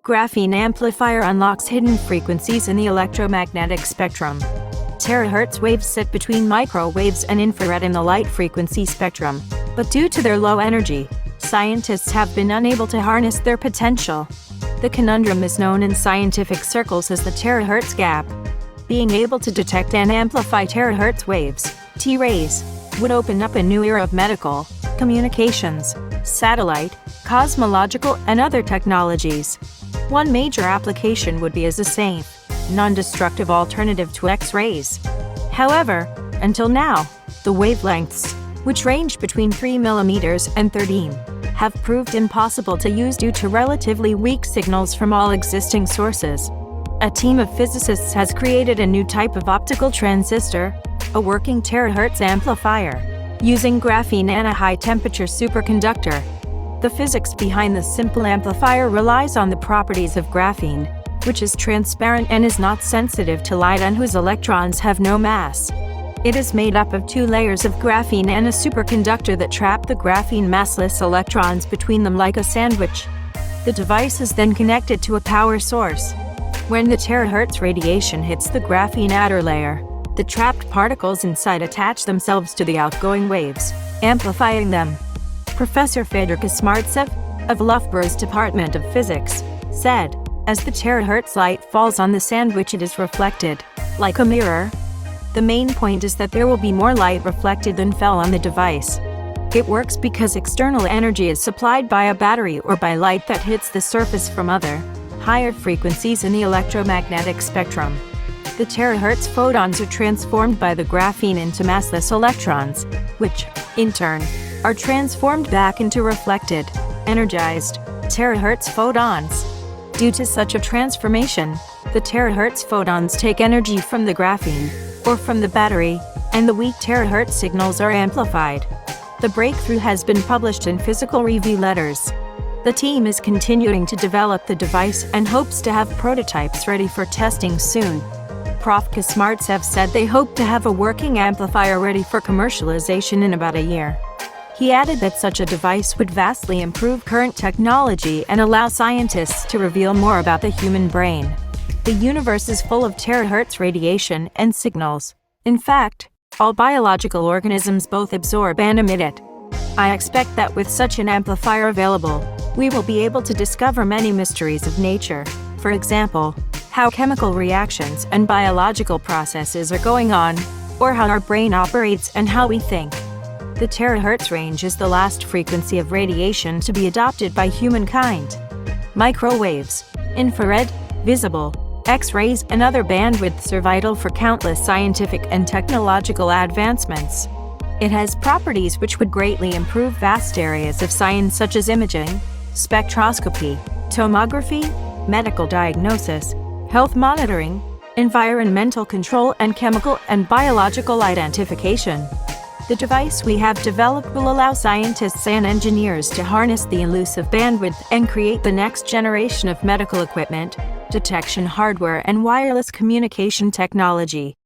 Graphene amplifier unlocks hidden frequencies in the electromagnetic spectrum. Terahertz waves sit between microwaves and infrared in the light frequency spectrum, but due to their low energy, scientists have been unable to harness their potential. The conundrum is known in scientific circles as the terahertz gap. Being able to detect and amplify terahertz waves, T-rays, would open up a new era of medical, communications, satellite, cosmological, and other technologies. One major application would be as a safe, non-destructive alternative to X-rays. However, until now, the wavelengths, which range between 3 mm and 13, have proved impossible to use due to relatively weak signals from all existing sources. A team of physicists has created a new type of optical transistor, a working terahertz amplifier, using graphene and a high-temperature superconductor. The physics behind the simple amplifier relies on the properties of graphene, which is transparent and is not sensitive to light and whose electrons have no mass. It is made up of 2 layers of graphene and a superconductor that trap the graphene massless electrons between them like a sandwich. The device is then connected to a power source. When the terahertz radiation hits the graphene outer layer, the trapped particles inside attach themselves to the outgoing waves, amplifying them. Professor Fedor Kosmartsev, of Loughborough's Department of Physics, said, as the terahertz light falls on the sandwich, it is reflected, like a mirror. The main point is that there will be more light reflected than fell on the device. It works because external energy is supplied by a battery or by light that hits the surface from other, higher frequencies in the electromagnetic spectrum. The terahertz photons are transformed by the graphene into massless electrons, which, in turn, are transformed back into reflected, energized, terahertz photons. Due to such a transformation, the terahertz photons take energy from the graphene, or from the battery, and the weak terahertz signals are amplified. The breakthrough has been published in Physical Review Letters. The team is continuing to develop the device and hopes to have prototypes ready for testing soon. Prof. Kosmartsev said they hope to have a working amplifier ready for commercialization in about a year. He added that such a device would vastly improve current technology and allow scientists to reveal more about the human brain. The universe is full of terahertz radiation and signals. In fact, all biological organisms both absorb and emit it. I expect that with such an amplifier available, we will be able to discover many mysteries of nature. For example, how chemical reactions and biological processes are going on, or how our brain operates and how we think. The terahertz range is the last frequency of radiation to be adopted by humankind. Microwaves, infrared, visible, X-rays, and other bandwidths are vital for countless scientific and technological advancements. It has properties which would greatly improve vast areas of science such as imaging, spectroscopy, tomography, medical diagnosis, health monitoring, environmental control, and chemical and biological identification. The device we have developed will allow scientists and engineers to harness the elusive bandwidth and create the next generation of medical equipment, detection hardware, and wireless communication technology.